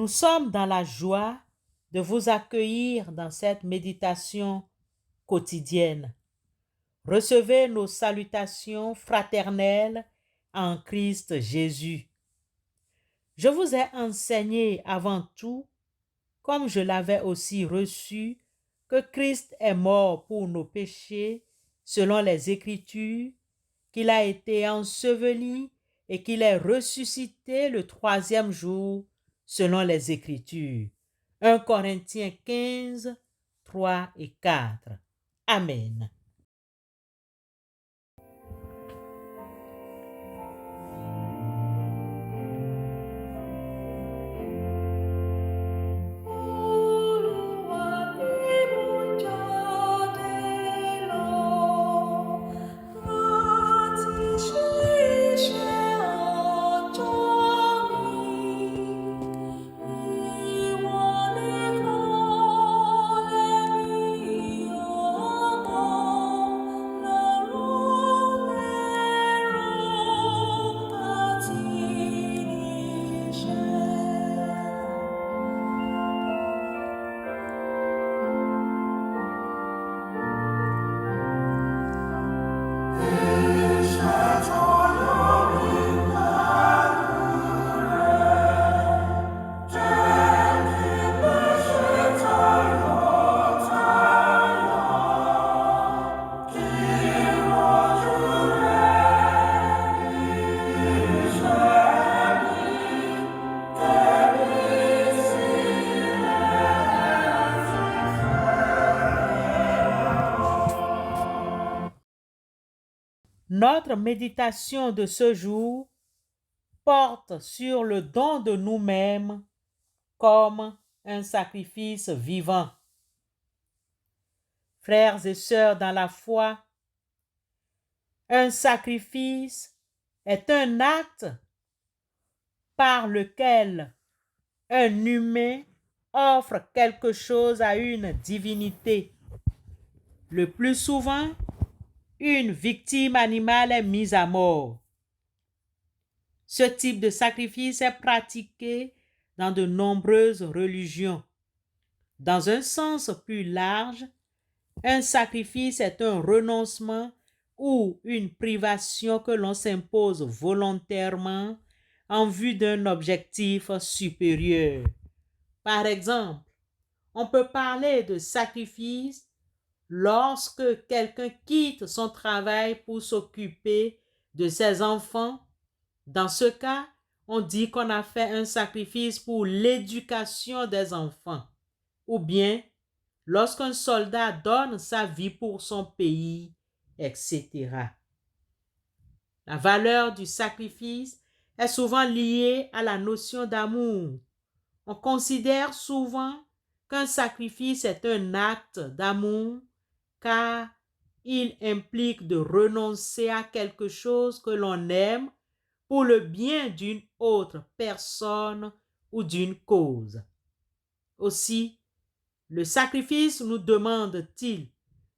Nous sommes dans la joie de vous accueillir dans cette méditation quotidienne. Recevez nos salutations fraternelles en Christ Jésus. Je vous ai enseigné avant tout, comme je l'avais aussi reçu, que Christ est mort pour nos péchés selon les Écritures, qu'il a été enseveli et qu'il est ressuscité le troisième jour selon les Écritures. 1 Corinthiens 15, 3 et 4. Amen. Notre méditation de ce jour porte sur le don de nous-mêmes comme un sacrifice vivant. Frères et sœurs dans la foi, un sacrifice est un acte par lequel un humain offre quelque chose à une divinité. Le plus souvent, une victime animale est mise à mort. Ce type de sacrifice est pratiqué dans de nombreuses religions. Dans un sens plus large, un sacrifice est un renoncement ou une privation que l'on s'impose volontairement en vue d'un objectif supérieur. Par exemple, on peut parler de sacrifice lorsque quelqu'un quitte son travail pour s'occuper de ses enfants. Dans ce cas, on dit qu'on a fait un sacrifice pour l'éducation des enfants. Ou bien, lorsqu'un soldat donne sa vie pour son pays, etc. La valeur du sacrifice est souvent liée à la notion d'amour. On considère souvent qu'un sacrifice est un acte d'amour car il implique de renoncer à quelque chose que l'on aime pour le bien d'une autre personne ou d'une cause. Aussi, le sacrifice nous demande-t-il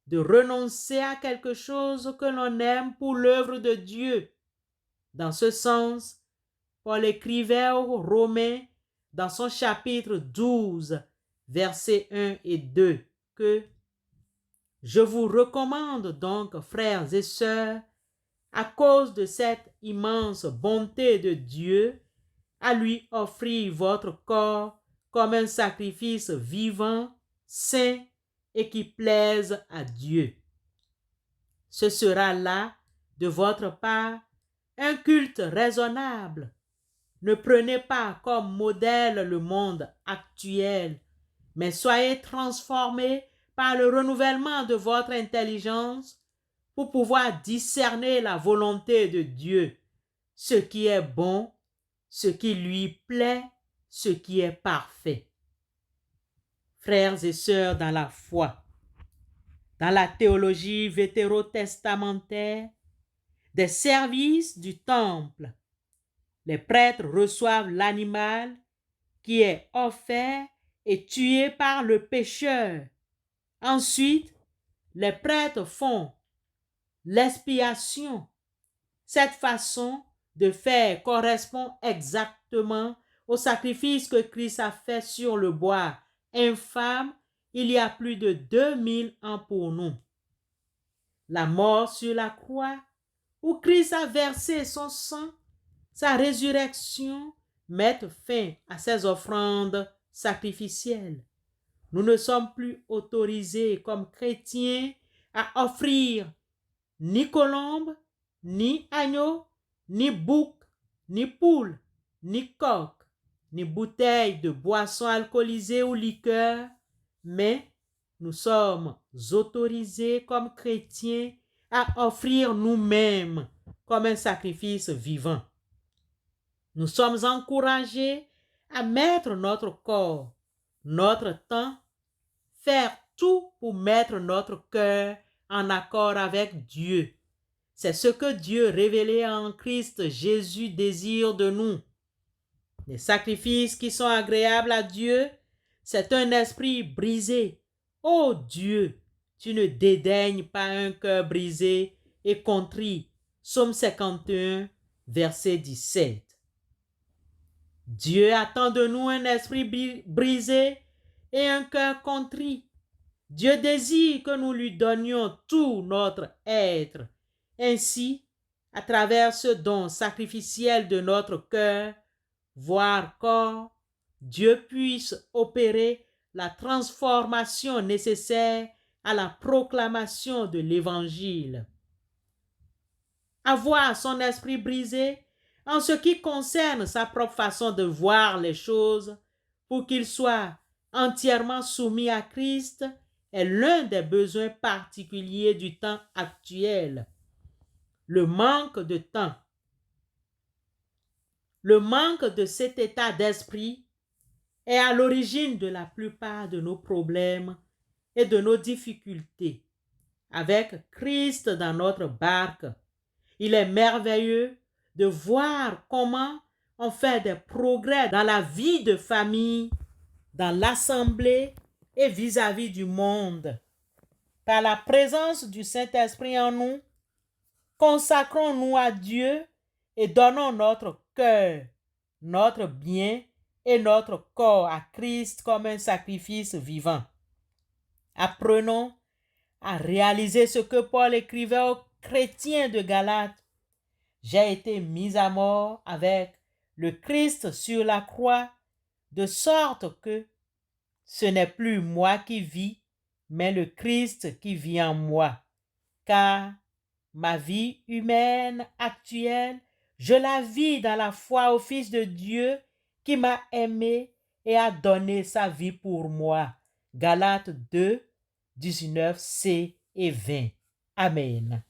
de renoncer à quelque chose que l'on aime pour l'œuvre de Dieu. Dans ce sens, Paul écrivait aux Romains dans son chapitre 12, versets 1 et 2, que « Je vous recommande donc, frères et sœurs, à cause de cette immense bonté de Dieu, à lui offrir votre corps comme un sacrifice vivant, saint et qui plaise à Dieu. Ce sera là, de votre part, un culte raisonnable. Ne prenez pas comme modèle le monde actuel, mais soyez transformés par le renouvellement de votre intelligence pour pouvoir discerner la volonté de Dieu, ce qui est bon, ce qui lui plaît, ce qui est parfait. Frères et sœurs dans la foi, dans la théologie vétérotestamentaire, des services du temple, les prêtres reçoivent l'animal qui est offert et tué par le pécheur. Ensuite, les prêtres font l'expiation. Cette façon de faire correspond exactement au sacrifice que Christ a fait sur le bois infâme il y a plus de 2000 ans pour nous. La mort sur la croix, où Christ a versé son sang, sa résurrection mettent fin à ces offrandes sacrificielles. Nous ne sommes plus autorisés comme chrétiens à offrir ni colombe, ni agneau, ni bouc, ni poule, ni coq, ni bouteille de boisson alcoolisée ou liqueur, mais nous sommes autorisés comme chrétiens à offrir nous-mêmes comme un sacrifice vivant. Nous sommes encouragés à mettre notre corps, notre temps, faire tout pour mettre notre cœur en accord avec Dieu. C'est ce que Dieu révélé en Christ Jésus désire de nous. Les sacrifices qui sont agréables à Dieu, c'est un esprit brisé. Ô Dieu, tu ne dédaignes pas un cœur brisé et contrit. Psaume 51, verset 17. Dieu attend de nous un esprit brisé et un cœur contrit. Dieu désire que nous lui donnions tout notre être. Ainsi, à travers ce don sacrificiel de notre cœur, voire corps, Dieu puisse opérer la transformation nécessaire à la proclamation de l'Évangile. Avoir son esprit brisé en ce qui concerne sa propre façon de voir les choses pour qu'il soit entièrement soumis à Christ est l'un des besoins particuliers du temps actuel. Le manque de temps. Le manque de cet état d'esprit est à l'origine de la plupart de nos problèmes et de nos difficultés. Avec Christ dans notre barque, il est merveilleux de voir comment on fait des progrès dans la vie de famille, dans l'assemblée et vis-à-vis du monde. Par la présence du Saint-Esprit en nous, consacrons-nous à Dieu et donnons notre cœur, notre bien et notre corps à Christ comme un sacrifice vivant. Apprenons à réaliser ce que Paul écrivait aux chrétiens de Galate. J'ai été mis à mort avec le Christ sur la croix, de sorte que ce n'est plus moi qui vis, mais le Christ qui vit en moi. Car ma vie humaine actuelle, je la vis dans la foi au Fils de Dieu qui m'a aimé et a donné sa vie pour moi. Galates 2, 19c et 20. Amen.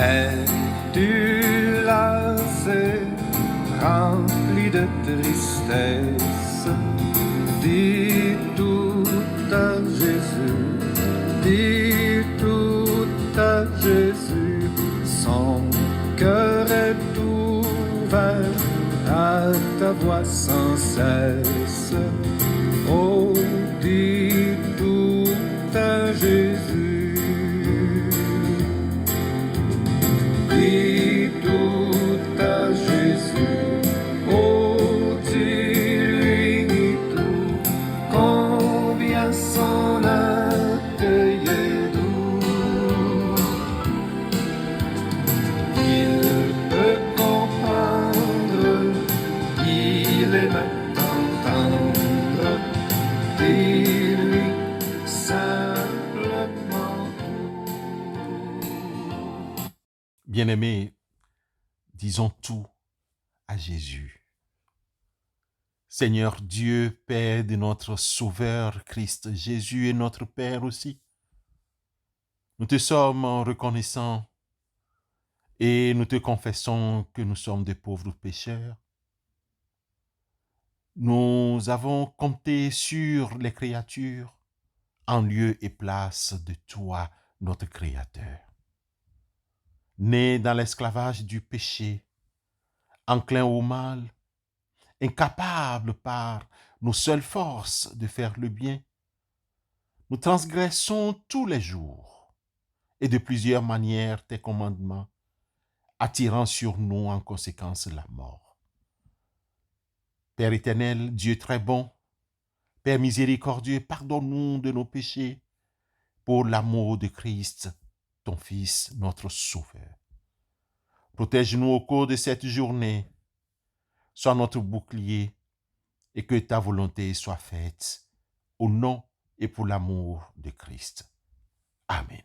Es-tu lassé, rempli de tristesse? Dis tout à Jésus, dis tout à Jésus. Son cœur est ouvert à ta voix sans cesse. Oh, dis tout à Jésus. Dis tout à Jésus, oh dis-lui tout, combien son accueil est doux. Il peut comprendre, il aime t'entendre, dis-lui simplement tout. Bien-aimés, disons tout à Jésus. Seigneur Dieu, Père de notre Sauveur Christ Jésus et notre Père aussi, nous te sommes reconnaissants et nous te confessons que nous sommes des pauvres pécheurs. Nous avons compté sur les créatures en lieu et place de toi, notre Créateur. Né dans l'esclavage du péché, enclin au mal, incapables par nos seules forces de faire le bien. Nous transgressons tous les jours et de plusieurs manières tes commandements, attirant sur nous en conséquence la mort. Père éternel, Dieu très bon, Père miséricordieux, pardonne-nous de nos péchés pour l'amour de Christ, ton Fils, notre Sauveur. Protège-nous au cours de cette journée, sois notre bouclier et que ta volonté soit faite au nom et pour l'amour de Christ. Amen.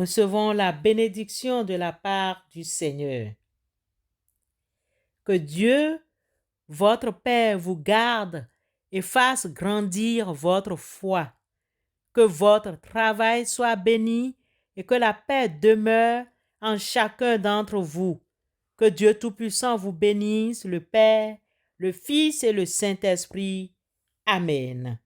Recevons la bénédiction de la part du Seigneur. Que Dieu, votre Père, vous garde et fasse grandir votre foi. Que votre travail soit béni et que la paix demeure en chacun d'entre vous. Que Dieu Tout-Puissant vous bénisse, le Père, le Fils et le Saint-Esprit. Amen.